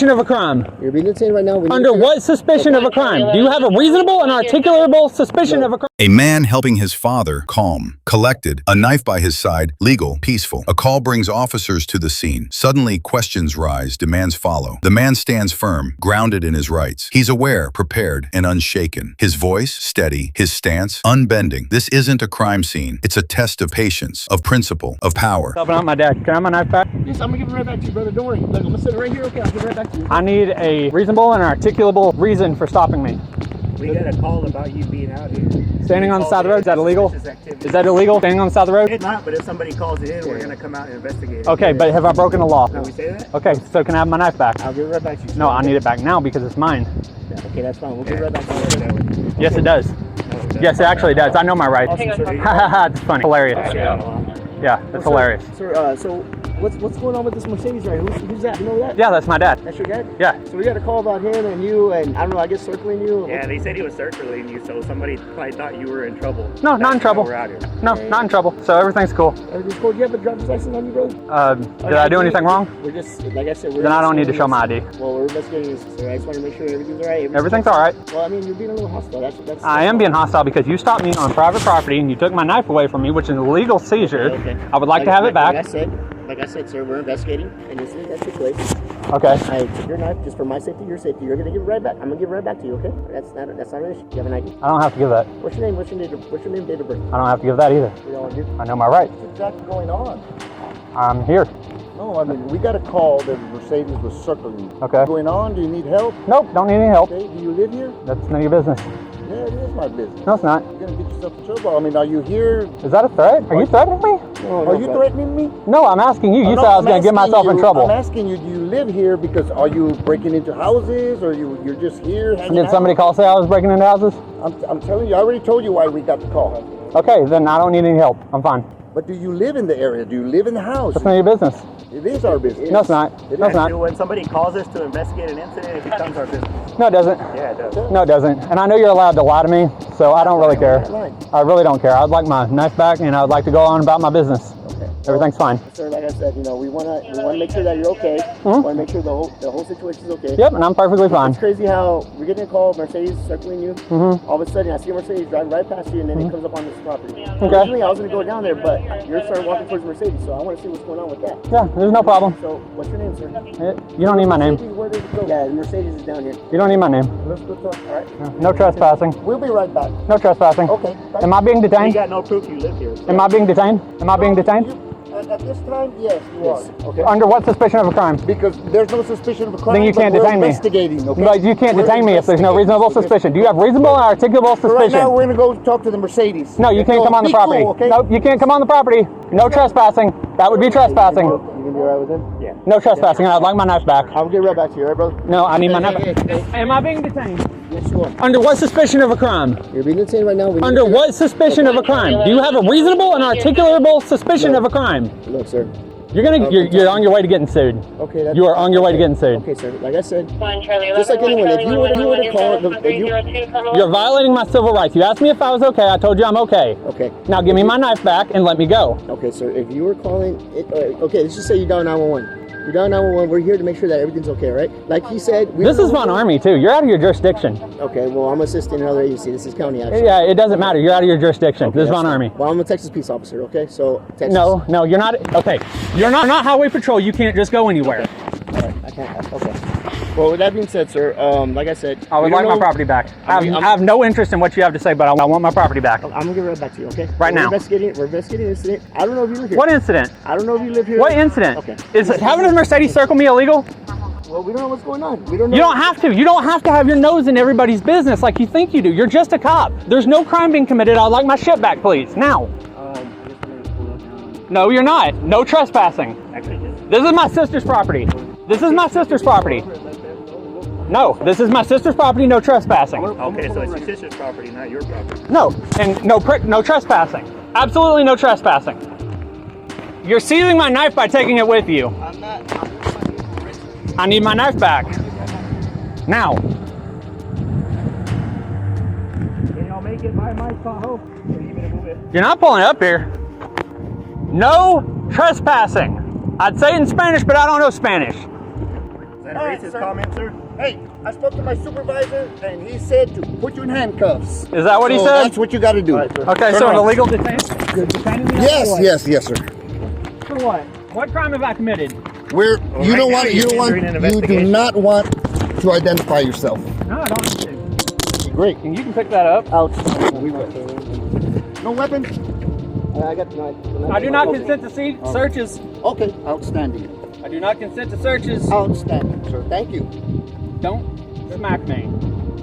suspicion of a crime? You're being detained right now. Under what suspicion of a crime? Do you have a reasonable and articulable suspicion of a crime? A man helping his father, calm, collected, a knife by his side, legal, peaceful. A call brings officers to the scene. Suddenly, questions rise, demands follow. The man stands firm, grounded in his rights. He's aware, prepared, and unshaken. His voice, steady, his stance, unbending. This isn't a crime scene. It's a test of patience, of principle, of power. Helping out my dad. Can I have my knife back? Yes, I'm gonna give it right back to you, brother. Don't worry. Look, I'm gonna sit it right here. Okay, I'll give it right back to you. I need a reasonable and articulable reason for stopping me. We got a call about you being out here. Standing on the side of the road, is that illegal? Is that illegal, standing on the side of the road? It's not, but if somebody calls it in, we're going to come out and investigate it. Okay, but have I broken the law? No, we say that? Okay, so can I have my knife back? I'll give it right back to you. No, I need it back now because it's mine. Okay, that's fine. We'll give it right back to you. Yes, it does. Yes, it actually does. I know my rights. It's funny. Hilarious. Yeah, it's hilarious. Sir, so what's going on with this Mercedes right here? Who's that? You know that? Yeah, that's my dad. That's your dad? Yeah. So we got a call about him and you and, I don't know, I guess circling you? Yeah, they said he was circling you, so somebody probably thought you were in trouble. No, not in trouble. We're out here. No, not in trouble. So everything's cool. Everything's cool. Do you have a driver's license on you, bro? Did I do anything wrong? We're just, like I said, Then I don't need to show my ID. Well, we're investigating this, so I just want to make sure everything's all right. Everything's all right. Well, I mean, you're being a little hostile. That's I am being hostile because you stopped me on private property and you took my knife away from me, which is an illegal seizure. Okay. I would like to have it back. Like I said, sir, we're investigating, and this is that situation. Okay. I took your knife just for my safety, your safety. You're gonna give it right back. I'm gonna give it right back to you. Okay? That's not an issue. You have an ID? I don't have to give that. What's your name? What's your name? Date of birth? I don't have to give that either. You don't want to do? I know my rights. What's exactly going on? I'm here. No, I mean, we got a call that Mercedes was circling you. Okay. What's going on? Do you need help? Nope, don't need any help. Okay, do you live here? That's none of your business. Yeah, it is my business. No, it's not. You're gonna get yourself in trouble. I mean, are you here? Is that a threat? Are you threatening me? Are you threatening me? No, I'm asking you. You No, said I was I'm going to get asking myself in you- trouble. I'm asking you, do you live here because are you breaking into houses or you're just here hanging Did somebody out? call say I was breaking into houses? I'm telling you, I already told you why we got the call. Okay, then I don't need any help. I'm fine. But do you live in the area? Do you live in the house? That's none of your business. It is our business. No, it's not. No, it's not. When somebody calls us to investigate an incident, it becomes our business. No, it doesn't. Yeah, it does. No, it doesn't. And I know you're allowed to lie to me, so I don't really care. I really don't care. I'd like my knife back, and I would like to go on about my business. Okay. Everything's fine. Sir, like I said, we wanna make sure that you're okay. We wanna make sure the whole situation is okay. Yep, and I'm perfectly fine. It's crazy how we're getting a call, Mercedes circling you. All of a sudden, I see a Mercedes driving right past you, and then it comes up on this property. Originally, I was gonna go down there, but you started walking towards Mercedes, so I want to see what's going on with that. Yeah, there's no problem. So, what's your name, sir? You don't need my name. Where did it go? Yeah, the Mercedes is down here. You don't need my name. Let's go talk. All right. No trespassing. We'll be right back. No trespassing. Okay. Am I being You detained? got no proof you live here. Am I being detained? Am I being detained? At this time, yes, you are. Okay. Under what suspicion of a crime? Because there's no suspicion of a crime. Then you can't but we're detain me. investigating, okay? But you can't We're detain me if there's no reasonable suspicion. Do you have reasonable and articulable So right now, suspicion? we're gonna go talk to the Mercedes. No, you can't come on the Be property. cool, okay? Nope, you can't come on the property. No trespassing. That would be trespassing. You gonna be all right with him? Yeah. No trespassing. I'd like my knife back. I'll get right back to you, all right, brother? No, I need my knife Hey, back. hey, hey. Am I being detained? Yes, you are. Under what suspicion of a crime? You're being detained right now. Under what suspicion of a crime? Do you have a reasonable and articulable suspicion of a crime? Look, sir. You're on your way to getting sued. Okay. You are on your way to getting sued. Okay, sir. Like I said, just like anyone, if you were to call, You're violating my civil rights. You asked me if I was okay. I told you I'm okay. Okay. Now give me my knife back and let me go. Okay, sir. If you were calling, okay, let's just say you dial 911. You dial 911. We're here to make sure that everything's okay, right? Like he said. This is Von Army too. You're out of your jurisdiction. Okay. Well, I'm assisting another agency. This is county action. Yeah, it doesn't matter. You're out of your jurisdiction. Okay, This is that's Von fine. Army. Well, I'm a Texas peace officer. Okay, so Texas. No, you're not. Okay, you're not highway patrol. You can't just go anywhere. All right. I can't. Okay. Well, with that being said, sir, like I said, I would like my property back. I have no interest in what you have to say, but I want my property back. I'm gonna give it right back to you. Okay. Right now. We're investigating an incident. I don't know if you live here. What incident? I don't know if you live here. What incident? Okay. Is having a Mercedes circle me illegal? Well, we don't know what's going on. We don't know. You don't have to. You don't have to have your nose in everybody's business like you think you do. You're just a cop. There's no crime being committed. I'd like my shit back, please. Now. No, you're not. No trespassing. This is my sister's property. This is my sister's property. No, this is my sister's property. No trespassing. Okay, so it's your sister's property, not your property. No, and no trespassing. Absolutely no trespassing. You're seizing my knife by taking it with you. I'm not. I need my knife back. Now. Can y'all make it by my Tahoe? Or you gonna move it? You're not pulling up here. No trespassing. I'd say it in Spanish, but I don't know Spanish. Is that a racist comment, sir? Hey, I spoke to my supervisor, and he said to put you in handcuffs. Is that what he So said? That's what you got to do. Okay, Turn so an around. illegal detention. You're detaining me? Yes, sir. For what? What crime have I committed? You right don't now want. you're You don't want. entering an You do investigation. not want to identify yourself. No, I don't. Great. And you can pick that up. Out. No weapons. I got the knife. I do not consent to searches. Okay. Outstanding. I do not consent to searches. Outstanding, sir. Thank you. Don't smack me.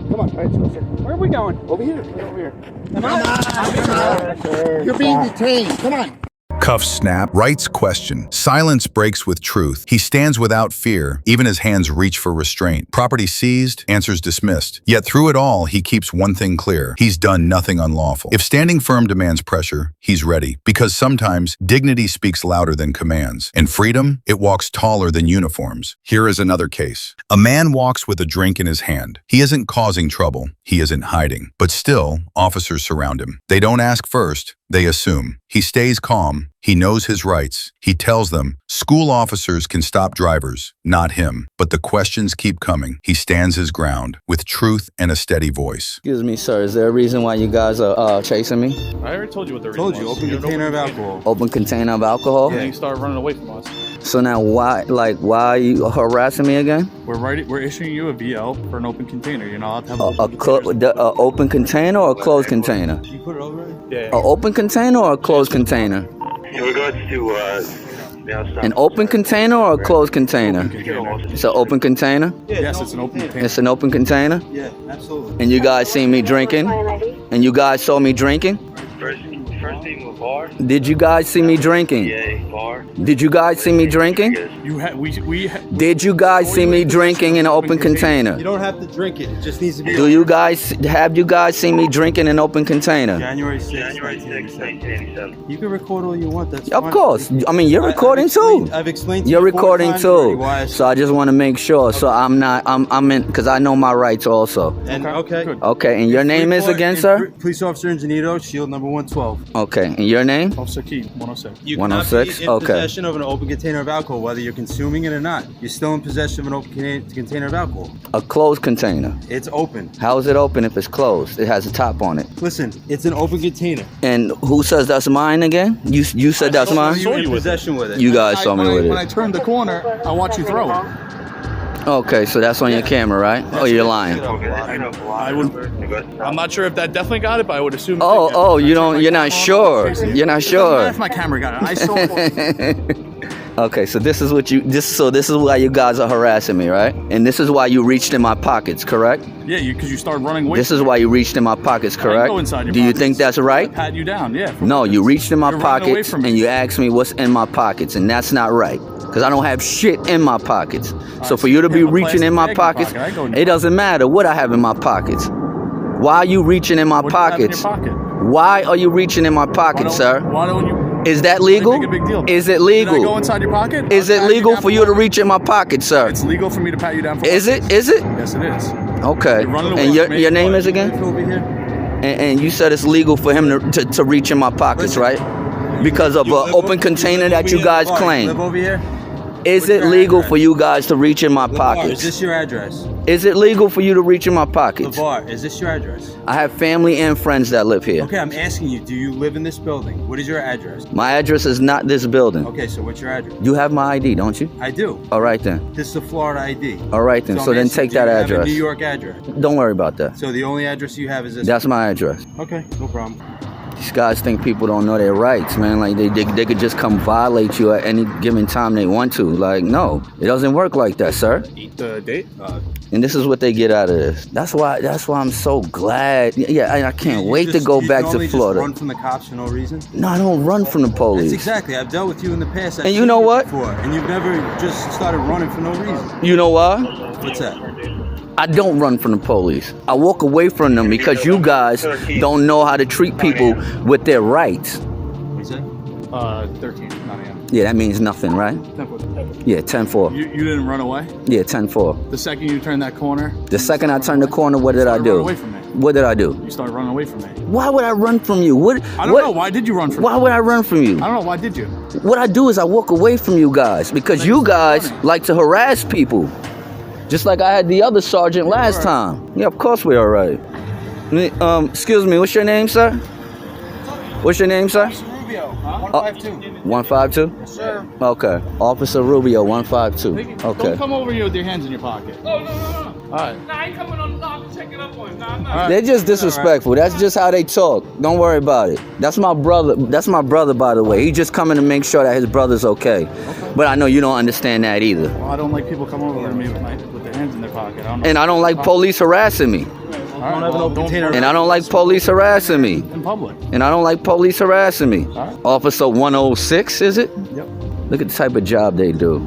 Come on. All right, sir. Where are we going? Over here. Right over here. Am I? You're being detained. Come on. Cuffs snap, rights question. Silence breaks with truth. He stands without fear. Even his hands reach for restraint. Property seized, answers dismissed. Yet through it all, he keeps one thing clear. He's done nothing unlawful. If standing firm demands pressure, he's ready. Because sometimes dignity speaks louder than commands. And freedom, it walks taller than uniforms. Here is another case. A man walks with a drink in his hand. He isn't causing trouble. He isn't hiding. But still, officers surround him. They don't ask first. They assume. He stays calm. He knows his rights. He tells them, school officers can stop drivers, not him. But the questions keep coming. He stands his ground with truth and a steady voice. Excuse me, sir. Is there a reason why you guys are chasing me? I already told you what the reason was. Open container of alcohol. Open container of alcohol? Yeah, you started running away from us. So now why are you harassing me again? We're issuing you a VL for an open container. You're not allowed to have Open container or a closed container? You put it over it? Yeah. An open container or a closed container? In regards to An open container or a closed container? It's an open container? Yes, it's an open container. It's an open container? Yeah, absolutely. And you guys seen me drinking? And you guys saw me drinking? First thing was bar. Did you guys see me drinking? Yeah, bar. Did you guys see me drinking? Did you guys see me drinking in an open container? You don't have to drink it. It just needs to be. Have you guys seen me drinking in an open container? January 6th, January 6th, 1987. You can record all you want. That's Of fine. course. I mean, you're recording too. I've explained to You're you 4 recording times already too. why I So I just want to make sure. So I'm in, because I know my rights also. And, okay. Good. Okay, and your name is again, sir? Police Officer Ingenito, Shield number 112. Okay, and your name? Officer Key, 106. You 106? cannot be in Okay. possession of an open container of alcohol, whether you're consuming it or not. You're still in possession of an open container of alcohol. A closed container. It's open. How is it open if it's closed? It has a top on it. Listen, it's an open container. And who says that's mine again? You said that's mine? You're in possession with it. You guys saw me with When I it. turned the corner, I watched you throw it. Okay, so that's on your camera, right? Oh, you're lying. I'm not sure if that definitely got it, but I would assume. Oh, you're not sure. You're not sure. If my camera got it, I saw it. Okay, so this is why you guys are harassing me, right? And this is why you reached in my pockets, correct? Yeah, because you started running away. This is why you reached in my pockets, correct? go inside your Do you pockets. think that's right? I pat you down, yeah. No, you reached in my You're running away pockets from me. and you asked me what's in my pockets, and that's not right. Because I don't have shit in my pockets. So for you to be have a reaching in my plastic bag in pockets, your pocket. I go in your it doesn't matter what I have in my pockets. Why are you reaching in my What do you have in your pockets? pocket? Why are you reaching in my pockets, sir? Why don't you? Is that legal? Make a big deal. Is it Did I go legal? inside your pocket? Is I'll it pat you legal down for you to reach in my pocket, sir? It's legal for me to pat you down. For Is it? Is it? Yes, it is. Okay. You're running away And from me. your name is again? Over here. And you said it's legal for him to reach in my pockets, right? Because of an open container that you guys claim. Live over here? Is it legal for you guys to reach in my Is pockets? this your address? Is it legal for you to reach in my The pockets? bar. Is this your address? I have family and friends that live here. Okay, I'm asking you, do you live in this building? What is your address? My address is not this building. Okay, so what's your address? You have my ID, don't you? I do. All right then. This is a Florida ID. All right then. So I'm then asking, take do you that have address. a New York address. Don't worry about that. So the only address you have is this. That's my address. Okay, no problem. These guys think people don't know their rights, man. Like they could just come violate you at any given time they want to. Like, no, it doesn't work like that, sir. Eat the date. And this is what they get out of this. That's why I'm so glad. Yeah, I can't wait to go back to Just Florida. run from the cops for no reason. No, I don't run from the That's police. exactly. I've dealt with you in the past. I've And you seen know what? Before, and you've never just started running for no reason. You know why? What's that? I don't run from the police. I walk away from them because you guys don't know how to treat people with their rights. What's that? 13, 9 a.m. Yeah, that means nothing, right? 10-4. Yeah, 10-4. You didn't run away. Yeah, 10-4. The second you turned that corner. The second I turned the corner, what did I started do? running away from me. What did I do? You started running away from me. Why would I run from you? What? I don't know. Why did you run from me? Why would I run from you? I don't know. Why did you? What I do is I walk away from you guys because you guys like to harass people. Just like I had the other sergeant last time. Yeah, of course we're all right. Excuse me, what's your name, sir? What's your name, sir? Rubio, 152. 152? Yes, sir. Okay. Officer Rubio, 152. Okay. Don't come over here with your hands in your pocket. No. All right. Nah, I ain't coming on the block to check it up on. Nah. They're just disrespectful. That's just how they talk. Don't worry about it. That's my brother. That's my brother, by the way. He's just coming to make sure that his brother's okay. But I know you don't understand that either. Well, I don't like people coming over to me with their hands in their pocket. And I don't like police harassing me. All right, well, don't And I don't like police harassing me. in public. And I don't like police harassing me. All right. Officer 106, is it? Yep. Look at the type of job they do.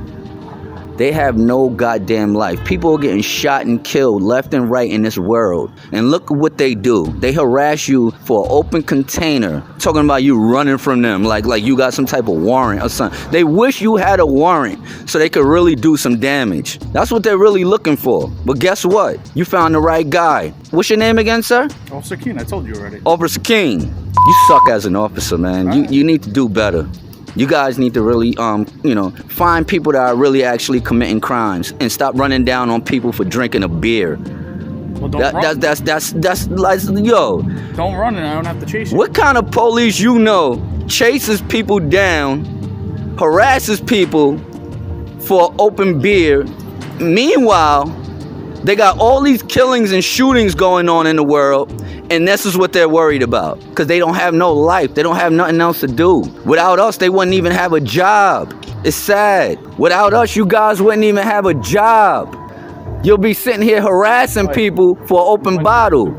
They have no goddamn life. People are getting shot and killed left and right in this world. And look what they do. They harass you for an open container, talking about you running from them like you got some type of warrant or something. They wish you had a warrant so they could really do some damage. That's what they're really looking for. But guess what? You found the right guy. What's your name again, sir? Officer Keen, I told you already. Officer King. You suck as an officer, man. You need to do better. You guys need to really, find people that are really actually committing crimes and stop running down on people for drinking a beer. Well, don't run. That's like, yo. Don't run and I don't have to chase you. What kind of police you know chases people down, harasses people for open beer? Meanwhile, they got all these killings and shootings going on in the world, and this is what they're worried about. Because they don't have no life. They don't have nothing else to do. Without us, they wouldn't even have a job. It's sad. Without us, you guys wouldn't even have a job. You'll be sitting here harassing people for an open bottle.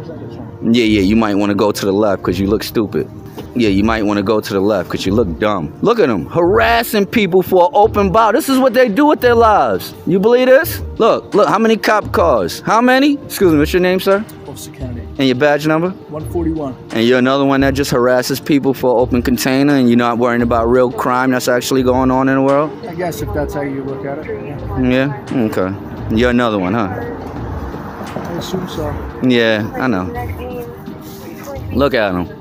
Yeah, you might want to go to the left because you look stupid. Yeah, you might want to go to the left because you look dumb. Look at them, harassing people for an open bottle. This is what they do with their lives. You believe this? Look, how many cop cars? How many? Excuse me, what's your name, sir? Officer Kennedy. And your badge number? 141. And you're another one that just harasses people for an open container and you're not worrying about real crime that's actually going on in the world? I guess if that's how you look at it. Yeah? Okay. You're another one, huh? I assume so. Yeah, I know. Look at him.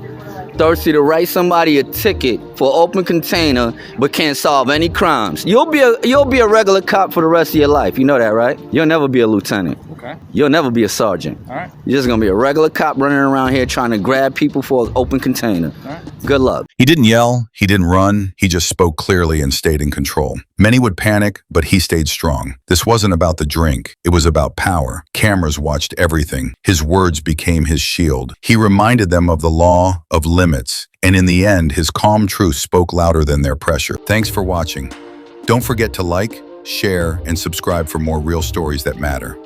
Thirsty to write somebody a ticket for open container, but can't solve any crimes. You'll be a regular cop for the rest of your life. You know that, right? You'll never be a lieutenant. Okay. You'll never be a sergeant. All right. You're just gonna be a regular cop running around here trying to grab people for an open container. All right. Good luck. He didn't yell, he didn't run, he just spoke clearly and stayed in control. Many would panic, but he stayed strong. This wasn't about the drink, it was about power. Cameras watched everything. His words became his shield. He reminded them of the law, of limits, and in the end, his calm truth spoke louder than their pressure. Thanks for watching. Don't forget to like, share, and subscribe for more real stories that matter.